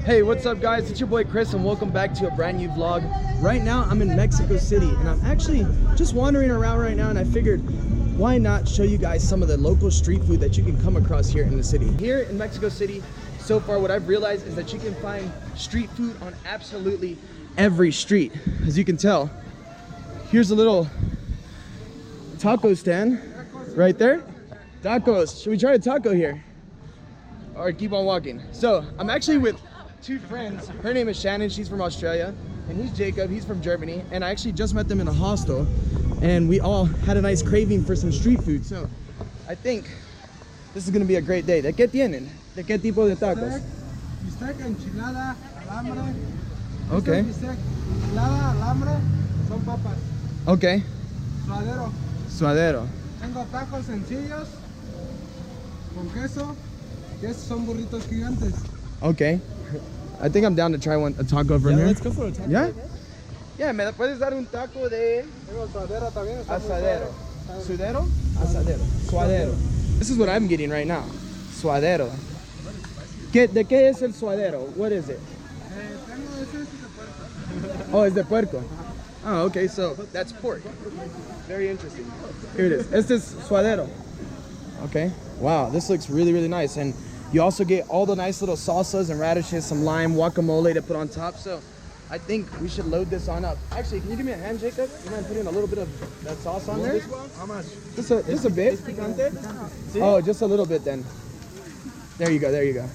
Hey, what's up guys? It's your boy Chris and welcome back to a brand new vlog. Right now I'm in Mexico City and I'm actually just wandering around right now, and I figured why not show you guys some of the local street food that you can come across here in the city. Here in Mexico City, so far what I've realized is that you can find street food on absolutely every street. As you can tell, here's a little taco stand right there. Tacos. Should we try a taco here? Or keep on walking? So I'm actually with two friends. Her name is Shannon, she's from Australia, and he's Jacob, he's from Germany, and I actually just met them in a hostel and we all had a nice craving for some street food. So I think this is gonna be a great day. ¿De qué tienen? ¿De qué tipo de tacos? Bistec, enchilada, alambre. Okay. Bistec, enchilada, alambre, son papas. Okay. Suadero. Suadero. Tengo tacos sencillos con queso. Y estos son burritos gigantes. Okay. I think I'm down to try a taco from here. Let's go for a taco. Yeah? Yeah, ¿me puedes dar un taco de Tengo suadero también. Está muy asadero? suave. ¿Sudero? Asadero. Suadero. This is what I'm getting right now. Suadero. ¿De qué es el suadero? What is it? Tengo ese de puerco. Oh, it's de puerco. Oh, okay, so that's pork. Very interesting. Here it is. Este es suadero. Okay. Wow, this looks really, really nice. And you also get all the nice little salsas and radishes, some lime, guacamole to put on top. So I think we should load this on up. Actually, can you give me a hand, Jacob? You mind putting a little bit of that sauce on there? How much? Just a bit? Oh, just a little bit then. There you go, there you go.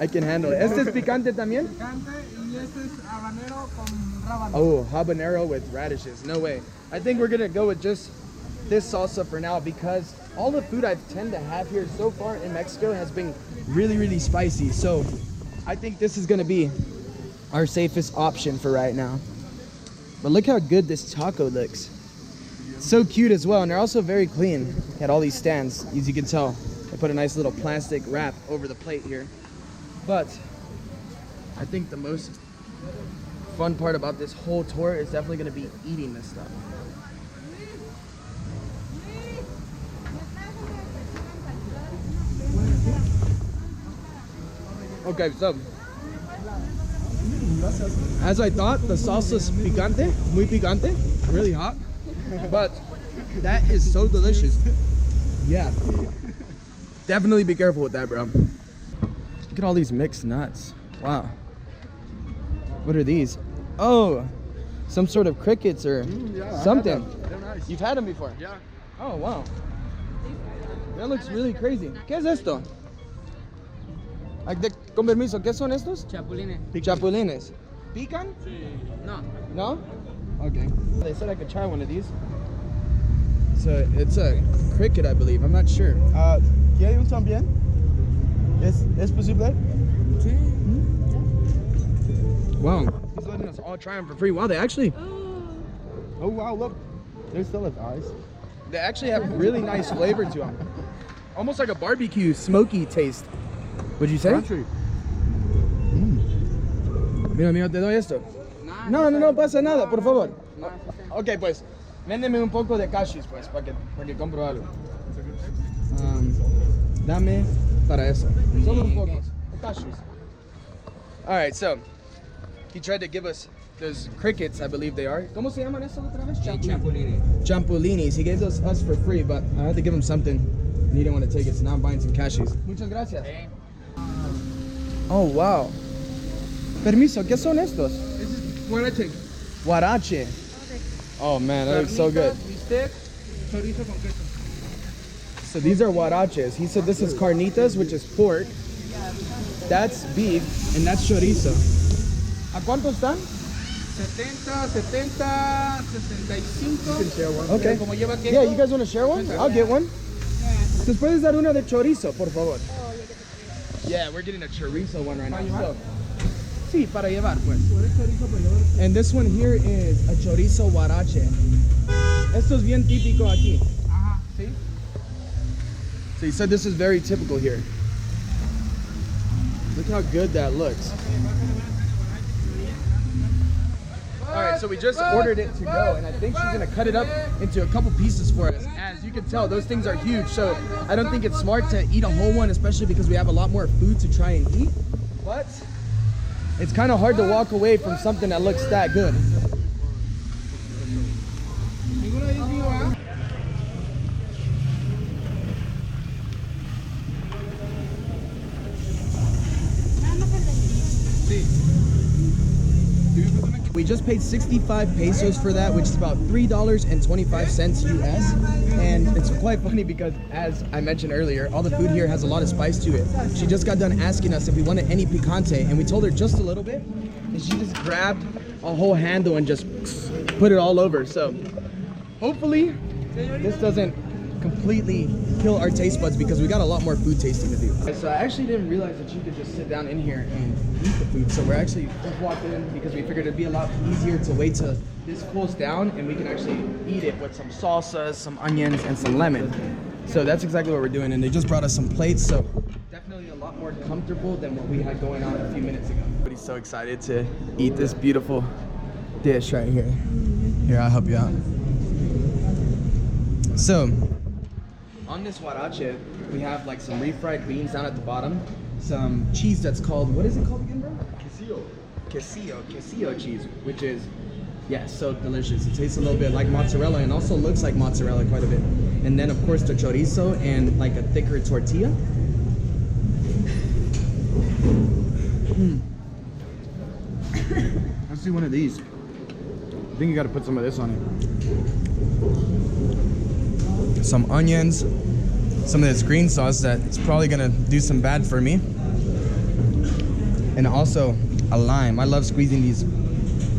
I can handle it. ¿Este es picante también? Picante y este es habanero con rábano. Oh, habanero with radishes. No way. I think we're gonna go with just this salsa for now because all the food I tend to have here so far in Mexico has been really, really spicy. So I think this is gonna be our safest option for right now. But look how good this taco looks. So cute as well, and they're also very clean. At all these stands, as you can tell, they put a nice little plastic wrap over the plate here. But I think the most fun part about this whole tour is definitely gonna be eating this stuff. Okay, so as I thought, the salsa's picante, muy picante, really hot, but that is so delicious. Yeah, definitely be careful with that, bro. Look at all these mixed nuts. Wow. What are these? Oh, some sort of crickets or something. They're nice. You've had them before? Yeah. Oh, wow. That looks really crazy. ¿Qué es esto? Con permiso, ¿qué son estos? Chapulines. Chapulines. ¿Pican? No. No? Okay. They said I could try one of these. So it's a cricket, I believe. I'm not sure. ¿Quiere un también? ¿Es posible? Sí. Wow. He's letting us all try them for free. Wow, they actually Oh wow, look. They still have eyes. they actually have really nice flavor to them. Almost like a barbecue smoky taste. Would you say? Country. Mira, amigo, te doy esto. No pasa nada, por favor. Ok, pues, véndeme un poco de cashews, pues, para que compro algo. Dame para eso. Solo un poco. Cashews. All right, so he tried to give us those crickets, I believe they are. ¿Cómo se llaman estos otra vez? Chapulines. Champulinis. He gave those us for free, but I had to give him something. And he didn't want to take it, so now I'm buying some cashews. Muchas gracias. Oh, wow. Permiso, ¿qué son estos? This is huarache. Huarache. Oh man, that looks so good. Bistec, chorizo con queso. So these are huaraches. He said this is carnitas, which is pork. That's beef, and that's chorizo. ¿A cuánto están? 70, 65. Okay. Como lleva queso. Yeah, you guys want to share one? I'll get one. ¿Nos puedes dar una de chorizo, por favor? Yeah, we're getting a chorizo one right now. So, sí, para llevar, pues. And this one here is a chorizo huarache. Esto es bien típico aquí. Ajá, sí. So he said this is very typical here. Look how good that looks. All right, so we just ordered it to go, and I think she's gonna cut it up into a couple pieces for us. As you can tell, those things are huge, so I don't think it's smart to eat a whole one, especially because we have a lot more food to try and eat. But it's kind of hard to walk away from something that looks that good. We just paid 65 pesos for that, which is about $3.25 US. And it's quite funny because, as I mentioned earlier, all the food here has a lot of spice to it. She just got done asking us if we wanted any picante, and we told her just a little bit, and she just grabbed a whole handle and just put it all over. So hopefully this doesn't completely kill our taste buds, because we got a lot more food tasting to do. So I actually didn't realize that you could just sit down in here and eat the food. So we're actually just walked in because we figured it'd be a lot easier to wait till this cools down and we can actually eat it with some salsas, some onions, and some lemon. So that's exactly what we're doing, and they just brought us some plates, so definitely a lot more comfortable than what we had going on a few minutes ago. Everybody's so excited to eat this beautiful dish right here. Here, I'll help you out. So on this huarache, we have like some refried beans down at the bottom, some cheese that's called, what is it called again, bro? Quesillo cheese, which is, yeah, so delicious. It tastes a little bit like mozzarella and also looks like mozzarella quite a bit. And then of course the chorizo and like a thicker tortilla. Let's do one of these. I think you gotta put some of this on it. Some onions, some of this green sauce that's probably gonna do some bad for me. And also a lime. I love squeezing these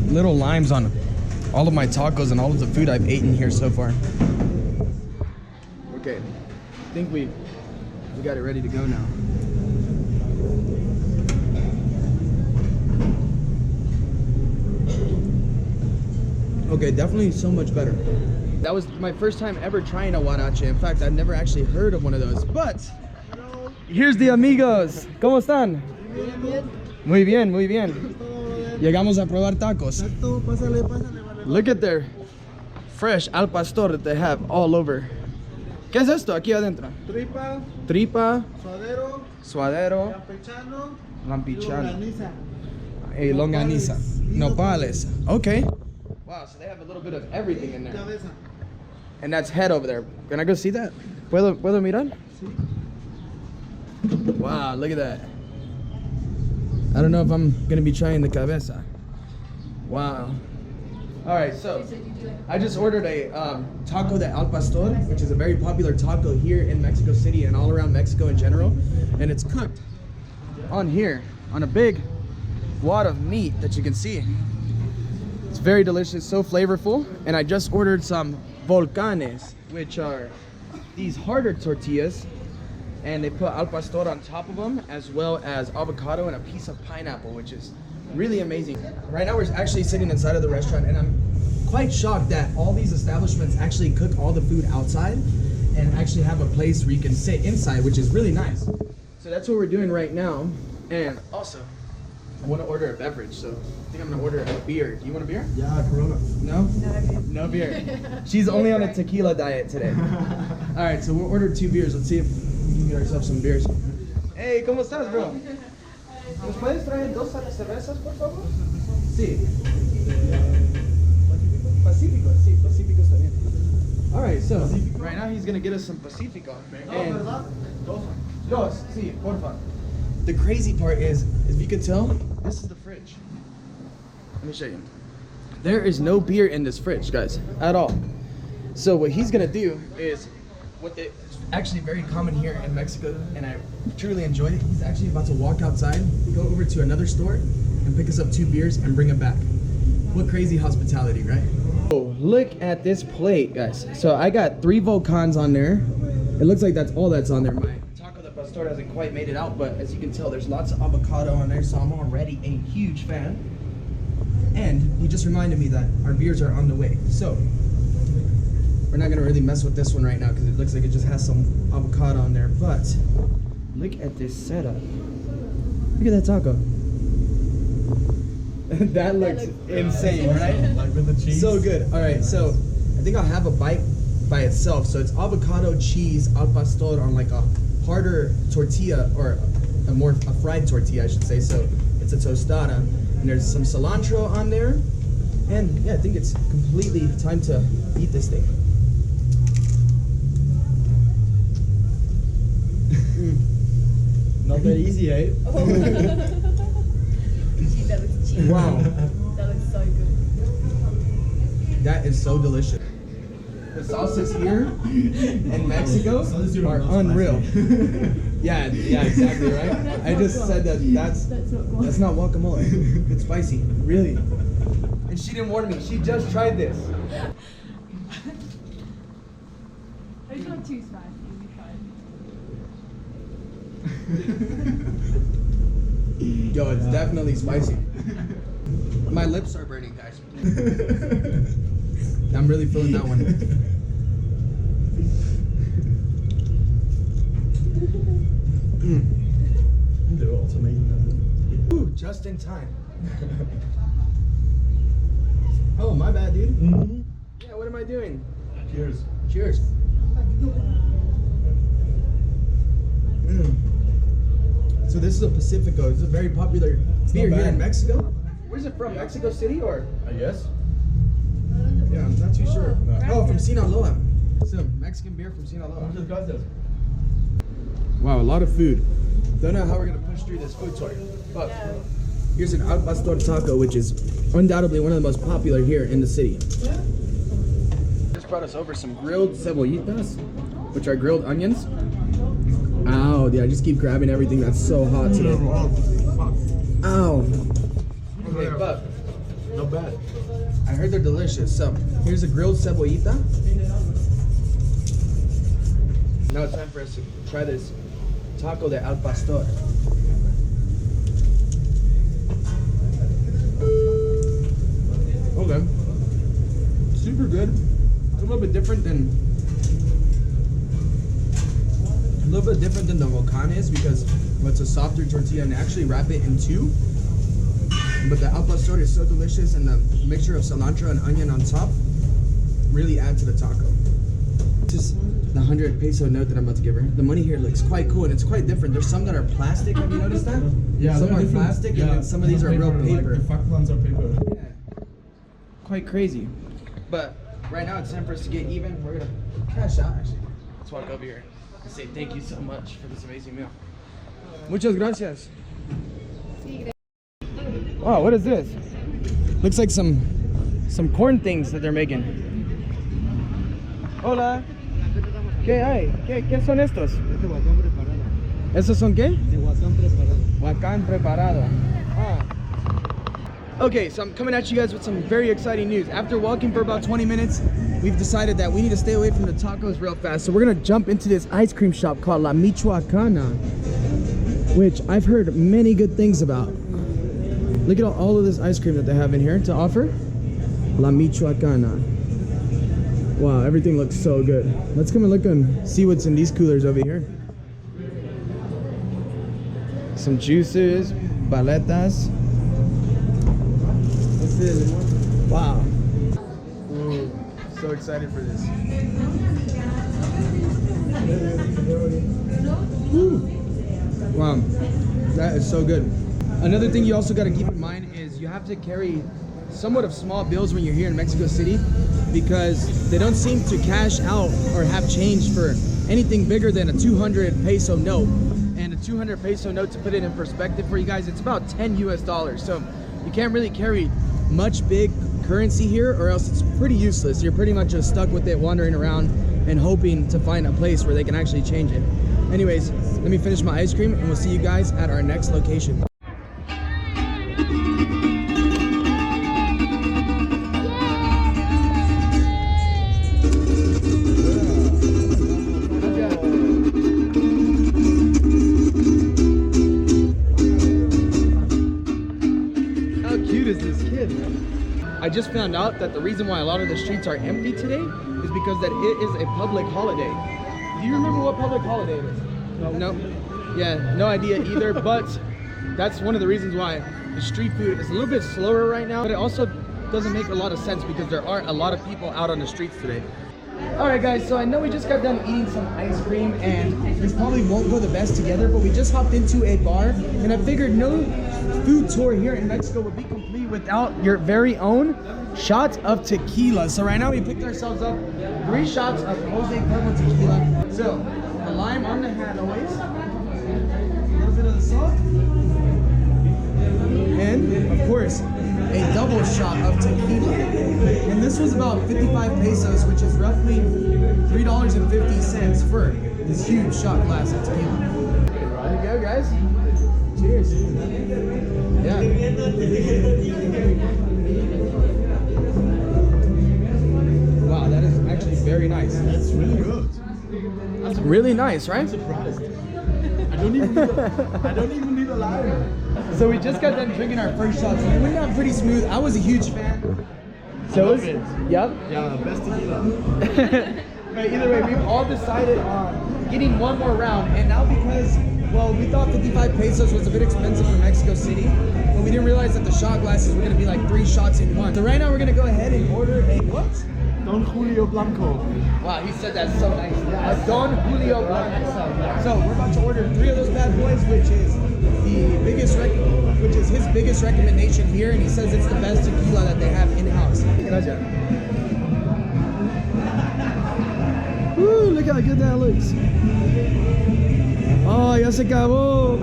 little limes on all of my tacos and all of the food I've eaten here so far. Okay, I think we got it ready to go now. Okay, definitely so much better. That was my first time ever trying a huarache. In fact, I've never actually heard of one of those. But here's the amigos. ¿Cómo están? Muy bien, muy bien. Llegamos a probar tacos. Look at their fresh al pastor that they have all over. ¿Qué es esto aquí adentro? Tripa, suadero, lampichano, longaniza, nopales. Okay. Wow, so they have a little bit of everything in there. And that's head over there. Can I go see that? ¿Puedo mirar? Wow, look at that. I don't know if I'm gonna be trying the cabeza. Wow. All right, so I just ordered a taco de al pastor, which is a very popular taco here in Mexico City and all around Mexico in general. And it's cooked on here, on a big wad of meat that you can see. It's very delicious, so flavorful. And I just ordered some volcanes, which are these harder tortillas, and they put al pastor on top of them, as well as avocado and a piece of pineapple, which is really amazing. Right now we're actually sitting inside of the restaurant, and I'm quite shocked that all these establishments actually cook all the food outside and actually have a place where you can sit inside, which is really nice. So that's what we're doing right now. And also, I want to order a beverage, so I think I'm gonna order a beer. Do you want a beer? Yeah, Corona. No? No beer. She's only on a tequila diet today. All right, so we'll order 2 beers. Let's see if we can get ourselves some beers. Hey, ¿cómo estás, bro? ¿Nos puedes traer 2 cervezas, por favor? Sí. Pacífico, sí, Pacífico está bien. All right, so right now he's gonna get us some Pacífico. And dos, sí, porfa. The crazy part is, if you can tell, this is the fridge. Let me show you. There is no beer in this fridge, guys, at all. So what he's gonna do is, what it's actually very common here in Mexico, and I truly enjoyed it. He's actually about to walk outside, go over to another store, and pick us up 2 beers and bring them back. What crazy hospitality, right? Oh, look at this plate, guys. So I got 3 volcans on there. It looks like that's all that's on there. My taco de pastor hasn't quite made it out, but as you can tell, there's lots of avocado on there, so I'm already a huge fan. And he just reminded me that our beers are on the way. So we're not gonna really mess with this one right now because it looks like it just has some avocado on there, but look at this setup. Look at that taco. That looks insane, right? Like with the cheese. So good. All right, so I think I'll have a bite by itself. So it's avocado cheese al pastor on like a harder tortilla, or a fried tortilla, I should say. So it's a tostada, and there's some cilantro on there, and yeah, I think it's completely time to eat this thing. Not that easy, eh? Jeez, that looks cheap. Wow, That looks so good. that is so delicious. The sauces here in Mexico are unreal. Yeah, exactly, right? I just said that's not guacamole. It's spicy, really. And she didn't warn me. She just tried this. It's not too spicy. It'll be fine. Yo, it's definitely spicy. My lips are burning, guys. I'm really feeling that one. They're also making nothing. Ooh, just in time. Oh, my bad, dude. Mm-hmm. Yeah, what am I doing? Cheers. Cheers. So this is a Pacifico. It's a very popular beer not here in bad. Mexico. Where's it from? Mexico City or? I guess. Yeah, I'm not too sure. No. Oh, from Sinaloa. Some Mexican beer from Sinaloa. Muchas gracias. Wow, a lot of food. Don't know how we're gonna push through this food tour, but here's an al pastor taco, which is undoubtedly one of the most popular here in the city. Just brought us over some grilled cebollitas, which are grilled onions. Ow, dude, I just keep grabbing everything that's so hot today. Ow. Okay, but Not bad. I heard they're delicious. So here's a grilled cebollita. Now it's time for us to try this taco de al pastor. Okay. Super good. It's a little bit different than the Volcanes because it's a softer tortilla and they actually wrap it in two. But the al pastor is so delicious, and the mixture of cilantro and onion on top really add to the taco. This is the 100 peso note that I'm about to give her. The money here looks quite cool, and it's quite different. There's some that are plastic. Have you noticed that? Yeah, some they're are different. plastic, Yeah, and then some of these are real paper. Like the fat ones are paper. Yeah. Quite crazy. But right now it's time for us to get even. We're gonna cash out actually. Let's walk over here and say thank you so much for this amazing meal. Muchas gracias. Wow, what is this? Looks like some corn things that they're making. Hola. ¿Qué hay? ¿Qué son estos? ¿Estos son qué? De guacán preparado. Huacán preparado. Ah. Okay, so I'm coming at you guys with some very exciting news. After walking for about 20 minutes, we've decided that we need to stay away from the tacos real fast. So we're gonna jump into this ice cream shop called La Michoacana, which I've heard many good things about. Look at all of this ice cream that they have in here to offer. La Michoacana. Wow, everything looks so good. Let's come and look and see what's in these coolers over here. Some juices, paletas. What's this? Wow. Ooh, so excited for this. Ooh. Wow, that is so good. Another thing you also got to keep in mind is you have to carry somewhat of small bills when you're here in Mexico City, because they don't seem to cash out or have change for anything bigger than a 200 peso note. And a 200 peso note, to put it in perspective for you guys, it's about 10 US dollars. So you can't really carry much big currency here, or else it's pretty useless. You're pretty much just stuck with it, wandering around and hoping to find a place where they can actually change it. Anyways, let me finish my ice cream and we'll see you guys at our next location. I just found out that the reason why a lot of the streets are empty today is because that it is a public holiday. Do you remember what public holiday it is? No. Yeah, no idea either, but that's one of the reasons why the street food is a little bit slower right now, but it also doesn't make a lot of sense because there are a lot of people out on the streets today. All right, guys, so I know we just got done eating some ice cream, and this probably won't go the best together, but we just hopped into a bar, and I figured no food tour here in Mexico would be complete without your very own shots of tequila. So right now we picked ourselves up 3 shots of Jose Cuervo tequila. So the lime on the hand always, a little bit of the salt, and of course a double shot of tequila. And this was about 55 pesos, which is roughly $3.50 for this huge shot glass of tequila. There you go, guys. Cheers. Yeah. Wow, that is actually very nice. That's really good. That's really nice, right? I'm surprised. I don't even need a lime. So we just got done drinking our first shots, and it went down pretty smooth. I was a huge fan. So love it. Yep. Yeah, best tequila. But either way, we've all decided on getting one more round, and now because, well, we thought 55 pesos was a bit expensive for Mexico City, but we didn't realize that the shot glasses were going to be like 3 shots in one. So right now we're going to go ahead and order a what? Don Julio Blanco. Wow, he said that so nice. A Don Julio Blanco. So we're about to order 3 of those bad boys, which is his biggest recommendation here, and he says it's the best tequila that they have in-house. Gracias. Woo, look how good that looks. Oh, ya se acabó.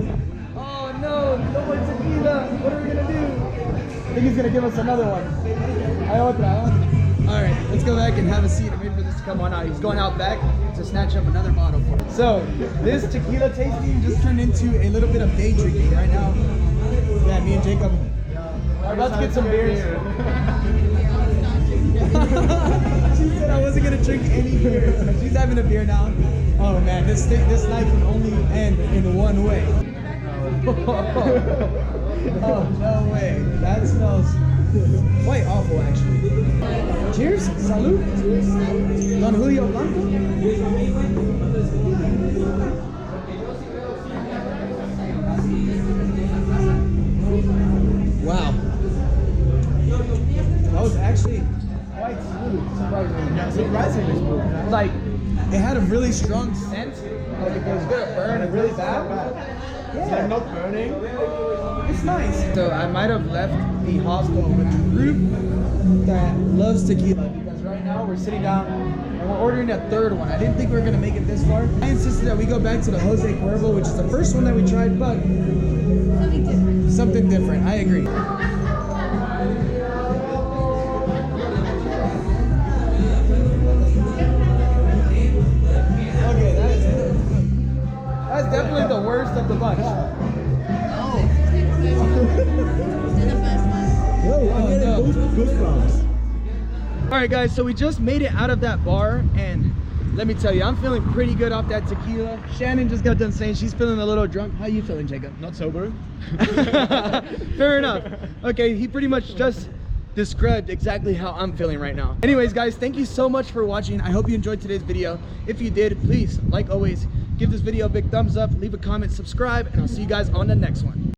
Oh no, no more tequila. What are we gonna do? I think he's gonna give us another one. Hay otra. All right, let's go back and have a seat and wait for this to come on out. He's going out back to snatch up another bottle for us. So this tequila tasting just turned into a little bit of day drinking right now. Yeah, me and Jacob are about to get some beers. She said I wasn't gonna drink any beer. She's having a beer now. Oh man, this night can only end in one way. Oh no way, that smells quite awful actually. Cheers, salud. Don Julio Blanco. Wow. That was actually quite smooth, surprisingly. Yeah, surprisingly smooth. Like, it had a really strong scent. Like, if it was gonna burn really bad. It's like not burning. It's nice. So I might have left the hostel with a group that loves tequila, because right now we're sitting down and we're ordering a 3rd one. I didn't think we were gonna make it this far. I insisted that we go back to the Jose Cuervo, which is the first one that we tried, but Something different. something different. I agree. Okay, that's definitely the worst of the bunch. Goosebumps. All right, guys, so we just made it out of that bar, and let me tell you, I'm feeling pretty good off that tequila. Shannon just got done saying she's feeling a little drunk. How you feeling, Jacob? Not sober. Fair enough. Okay, he pretty much just described exactly how I'm feeling right now. Anyways, guys, thank you so much for watching. I hope you enjoyed today's video. If you did, please, like always, give this video a big thumbs up, leave a comment, subscribe, and I'll see you guys on the next one.